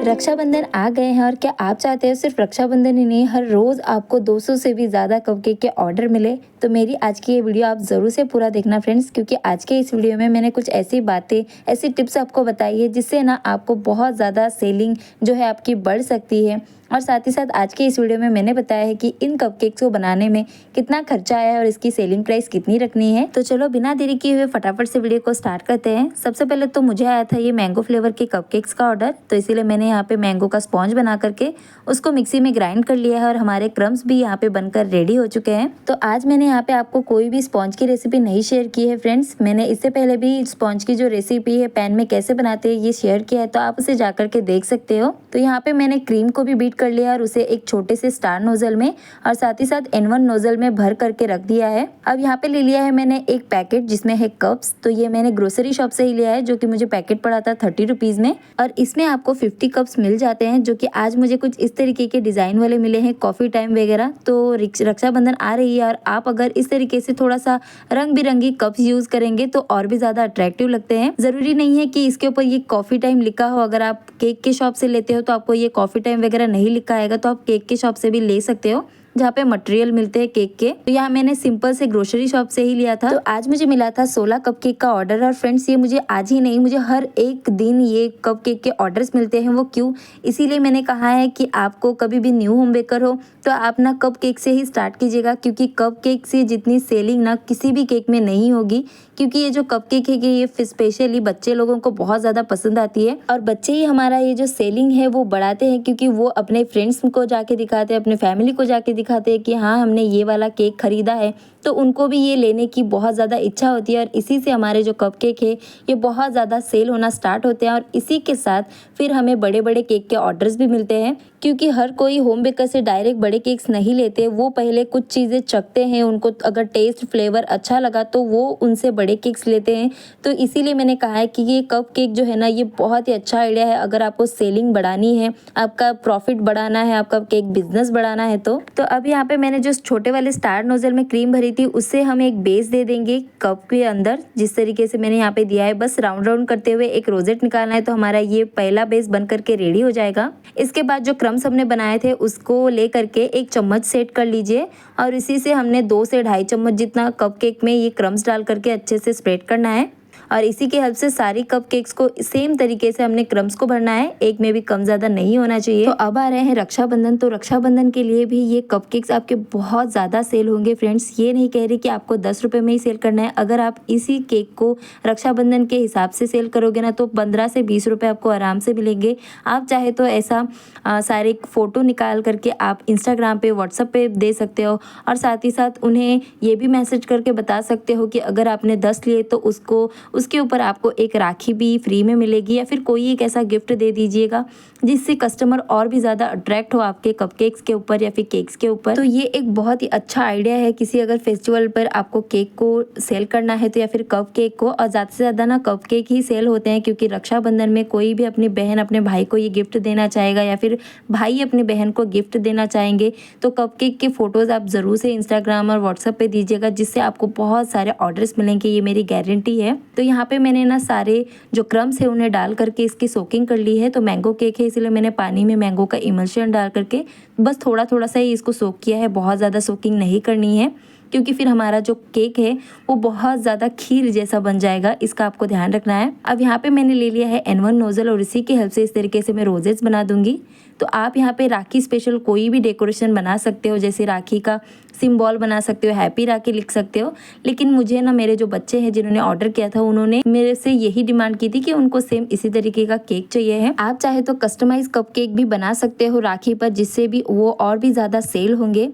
रक्षाबंधन आ गए हैं और क्या आप चाहते हो सिर्फ रक्षाबंधन ही नहीं, हर रोज़ आपको 200 से भी ज़्यादा कपकेक के ऑर्डर मिले। तो मेरी आज की ये वीडियो आप ज़रूर से पूरा देखना फ्रेंड्स, क्योंकि आज के इस वीडियो में मैंने कुछ ऐसी बातें, ऐसी टिप्स आपको बताई है जिससे ना आपको बहुत ज़्यादा सेलिंग जो है आपकी बढ़ सकती है। और साथ ही साथ आज के इस वीडियो में मैंने बताया है कि इन कपकेक्स को बनाने में कितना खर्चा आया है और इसकी सेलिंग प्राइस कितनी रखनी है। तो चलो बिना देरी किए हुए फटाफट से वीडियो को स्टार्ट करते हैं। सबसे पहले तो मुझे आया था ये मैंगो फ्लेवर के कपकेक्स का ऑर्डर, तो इसीलिए मैंने यहाँ पे मैंगो का स्पॉन्ज बना करके उसको मिक्सी में ग्राइंड कर लिया है और हमारे क्रम्स भी यहाँ पे बनकर रेडी हो चुके हैं। तो आज मैंने यहाँ पे आपको कोई भी स्पॉन्ज की रेसिपी नहीं शेयर की है फ्रेंड्स। मैंने इससे पहले भी स्पॉन्ज की जो रेसिपी है पैन में कैसे बनाते हैं ये शेयर किया है, तो आप उसे जा करके देख सकते हो। तो यहाँ पे मैंने क्रीम को भी बीट कर लिया और उसे एक छोटे से स्टार नोजल में और साथ ही साथ N1 नोजल में भर करके रख दिया है। अब यहाँ पे ले लिया है मैंने एक पैकेट जिसमें है कप्स। तो ये मैंने ग्रोसरी शॉप से ही लिया है, जो कि मुझे पैकेट पड़ा था 30 रुपीज़ में, और इसमें आपको 50 कप्स मिल जाते हैं, जो कि आज मुझे कुछ इस तरीके के डिज़ाइन वाले मिले हैं, कॉफ़ी टाइम वगैरह। तो रक्षाबंधन आ रही है और आप अगर इस तरीके से थोड़ा सा रंग बिरंगी कप्स यूज़ करेंगे तो और भी ज़्यादा अट्रैक्टिव लगते हैं। ज़रूरी नहीं है कि इसके ऊपर ये कॉफ़ी टाइम लिखा हो। अगर आप केक के शॉप से लेते हो तो आपको ये कॉफ़ी टाइम वगैरह नहीं लिखा आएगा, तो आप केक के शॉप से भी ले सकते हो जहाँ पे मटेरियल मिलते हैं केक के। तो यहाँ मैंने सिंपल से ग्रोसरी शॉप से ही लिया था। तो आज मुझे मिला था 16 कपकेक का ऑर्डर। और फ्रेंड्स ये मुझे आज ही नहीं, मुझे हर एक दिन ये कपकेक के ऑर्डर्स मिलते हैं। वो क्यों? इसीलिए मैंने कहा है कि आपको कभी भी न्यू होम बेकर हो तो आप ना कपकेक से ही स्टार्ट कीजिएगा, क्योंकि कपकेक से जितनी सेलिंग ना किसी भी केक में नहीं होगी। क्योंकि ये जो कपकेक है कि ये स्पेशली बच्चे लोगों को बहुत ज़्यादा पसंद आती है और बच्चे ही हमारा ये जो सेलिंग है वो बढ़ाते हैं, क्योंकि वो अपने फ्रेंड्स को जाके दिखाते हैं, अपने फैमिली को जाके दिखाते हैं कि हाँ हमने ये वाला केक खरीदा है, तो उनको भी ये लेने की बहुत ज़्यादा इच्छा होती है। और इसी से हमारे जो कपकेक है ये बहुत ज़्यादा सेल होना स्टार्ट होते हैं और इसी के साथ फिर हमें बड़े बड़े केक के ऑर्डर्स भी मिलते हैं। क्योंकि हर कोई होम बेकर से डायरेक्ट बड़े केक्स नहीं लेते, वो पहले कुछ चीज़ें चखते हैं, उनको अगर टेस्ट फ्लेवर अच्छा लगा तो वो उनसे बड़े केक्स लेते हैं। तो इसीलिए मैंने कहा है कि ये कप केक जो है ना ये बहुत ही अच्छा आइडिया है अगर आपको सेलिंग बढ़ानी है, आपका प्रॉफिट बढ़ाना है, आपका केक बिजनेस बढ़ाना है। तो अब यहाँ पे मैंने जो छोटे वाले स्टार नोजल में क्रीम भरी थी उससे हम एक बेस दे देंगे कप के अंदर, जिस तरीके से मैंने यहाँ पे दिया है। बस राउंड राउंड करते हुए एक रोजेट निकालना है, तो हमारा ये पहला बेस बन करके रेडी हो जाएगा। इसके बाद जो क्रम्स हमने बनाए थे उसको ले करके एक चम्मच सेट कर लीजिए और इसी से हमने 2 से 2.5 चम्मच जितना कपकेक में ये क्रम्स डाल करके अच्छे से स्प्रेड करना है। और इसी के हेल्प से सारी कपकेक्स को सेम तरीके से हमने क्रम्स को भरना है, एक में भी कम ज़्यादा नहीं होना चाहिए। तो अब आ रहे हैं रक्षाबंधन। तो रक्षाबंधन के लिए भी ये कपकेक्स आपके बहुत ज़्यादा सेल होंगे फ्रेंड्स। ये नहीं कह रही कि आपको 10 रुपये में ही सेल करना है। अगर आप इसी केक को रक्षाबंधन के हिसाब से सेल करोगे ना तो 15 से 20 रुपये आपको आराम से मिलेंगे। आप चाहे तो ऐसा सारे फ़ोटो निकाल करके आप इंस्टाग्राम पे, व्हाट्सएप पे दे सकते हो और साथ ही साथ उन्हें ये भी मैसेज करके बता सकते हो कि अगर आपने 10 लिए तो उसके ऊपर आपको एक राखी भी फ्री में मिलेगी, या फिर कोई एक ऐसा गिफ्ट दे दीजिएगा जिससे कस्टमर और भी ज़्यादा अट्रैक्ट हो आपके कपकेक्स के ऊपर या फिर केक्स के ऊपर। तो ये एक बहुत ही अच्छा आइडिया है किसी अगर फेस्टिवल पर आपको केक को सेल करना है तो, या फिर कप केक को। और ज़्यादा से ज़्यादा ना कप केक ही सेल होते हैं, क्योंकि रक्षाबंधन में कोई भी अपनी बहन अपने भाई को ये गिफ्ट देना चाहेगा या फिर भाई अपनी बहन को गिफ्ट देना चाहेंगे, तो कप केक के फ़ोटोज़ आप ज़रूर से इंस्टाग्राम और व्हाट्सएप पे दीजिएगा, जिससे आपको बहुत सारे ऑर्डर्स मिलेंगे, ये मेरी गारंटी है। तो यहाँ पे मैंने ना सारे जो क्रम्स है उन्हें डाल करके इसकी सोकिंग कर ली है। तो मैंगो केक है इसलिए मैंने पानी में मैंगो का इमल्शन डाल करके बस थोड़ा थोड़ा सा ही इसको सोक किया है, बहुत ज़्यादा सोकिंग नहीं करनी है, क्योंकि फिर हमारा जो केक है वो बहुत ज़्यादा खीर जैसा बन जाएगा, इसका आपको ध्यान रखना है। अब यहाँ पे मैंने ले लिया है N1 नोजल और इसी की हेल्प से इस तरीके से मैं रोजेस बना दूंगी। तो आप यहाँ पे राखी स्पेशल कोई भी डेकोरेशन बना सकते हो, जैसे राखी का सिंबल बना सकते हो, हैप्पी राखी लिख सकते हो। लेकिन मुझे ना मेरे जो बच्चे हैं जिन्होंने ऑर्डर किया था उन्होंने मेरे से यही डिमांड की थी कि उनको सेम इसी तरीके का केक चाहिए है। आप चाहे तो कस्टमाइज कप केक भी बना सकते हो राखी पर, जिससे भी वो और भी ज़्यादा सेल होंगे।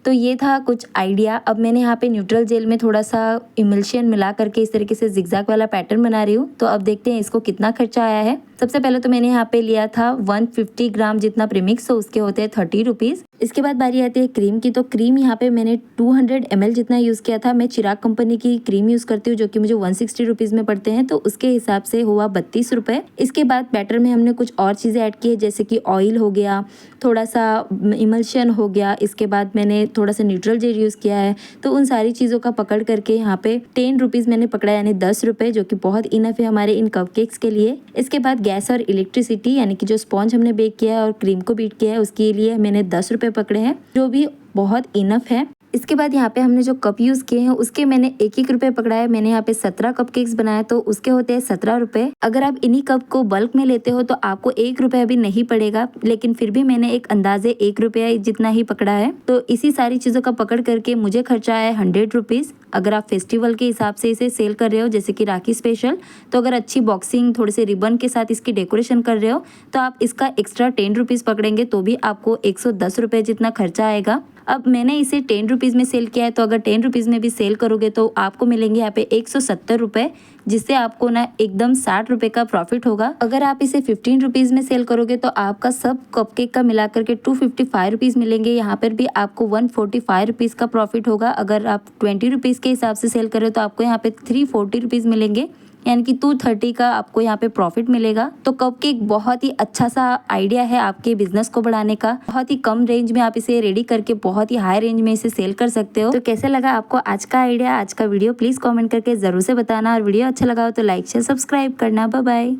तो ये था कुछ आइडिया। अब मैंने यहाँ पे न्यूट्रल जेल में थोड़ा सा इमल्शन मिला करके इस तरीके से जिगजैग वाला पैटर्न बना रही हूँ। तो अब देखते हैं इसको कितना खर्चा आया है। सबसे पहले तो मैंने यहाँ पे लिया था 150 ग्राम जितना प्रीमिक्स, तो उसके होते हैं 30 रुपीज़। इसके बाद बारी आती है क्रीम की। तो क्रीम यहाँ पे मैंने 200 ml जितना यूज़ किया था। मैं चिराग कंपनी की क्रीम यूज़ करती हूँ जो कि मुझे 160 रुपीज़ में पड़ते हैं, तो उसके हिसाब से हुआ 32 रुपये। इसके बाद बैटर में हमने कुछ और चीज़ें ऐड की है, जैसे कि ऑयल हो गया, थोड़ा सा इमल्शन हो गया, इसके बाद मैंने थोड़ा सा न्यूट्रल जेल यूज़ किया है। तो उन सारी चीज़ों का पकड़ करके यहाँ पे 10 रुपीज़ मैंने पकड़ा, यानी 10 रुपये, जो कि बहुत इनफ है हमारे इन कपकेक्स के लिए। इसके बाद गैस और इलेक्ट्रिसिटी, यानी कि जो स्पॉन्ज हमने बेक किया है और क्रीम को बीट किया है, उसके लिए मैंने 10 रुपये पकड़े हैं, जो भी बहुत इनफ है। इसके बाद यहाँ पे हमने जो कप यूज़ किए हैं उसके मैंने 1-1 रुपये पकड़ा है। मैंने यहाँ पे 17 कपकेक्स बनाए, तो उसके होते हैं 17 रुपये। अगर आप इन्हीं कप को बल्क में लेते हो तो आपको 1 रुपये अभी नहीं पड़ेगा, लेकिन फिर भी मैंने एक अंदाजे 1 रुपये जितना ही पकड़ा है। तो इसी सारी चीज़ों का पकड़ करके मुझे खर्चा है 100 रुपीज़। अगर आप फेस्टिवल के हिसाब से इसे सेल कर रहे हो, जैसे कि राखी स्पेशल, तो अगर अच्छी बॉक्सिंग थोड़े से रिबन के साथ इसकी डेकोरेशन कर रहे हो तो आप इसका एक्स्ट्रा 10 रुपीज़ पकड़ेंगे, तो भी आपको 110 रुपये जितना खर्चा आएगा। अब मैंने इसे 10 रुपीज़ में सेल किया है, तो अगर 10 रुपीज़ में भी सेल करोगे तो आपको मिलेंगे यहाँ पे 170 रुपये, जिससे आपको ना एकदम 60 रुपये का प्रॉफिट होगा। अगर आप इसे 15 रुपीज़ में सेल करोगे तो आपका सब कपकेक का मिला करके 255 रुपीज़ मिलेंगे। यहाँ पर भी आपको 145 रुपीज़ का प्रॉफिट होगा। अगर आप 20 रुपीज़ के हिसाब से सेल कर रहे हो तो आपको यहाँ पे 340 रुपीज़ मिलेंगे, यानी कि 230 का आपको यहाँ पे प्रॉफिट मिलेगा। तो कपकेक बहुत ही अच्छा सा आइडिया है आपके बिजनेस को बढ़ाने का। बहुत ही कम रेंज में आप इसे रेडी करके बहुत ही हाई रेंज में इसे सेल कर सकते हो। तो कैसे लगा आपको आज का आइडिया, आज का वीडियो, प्लीज कमेंट करके जरूर से बताना। और वीडियो अच्छा लगा हो तो लाइक शेयर सब्सक्राइब करना। Bye bye.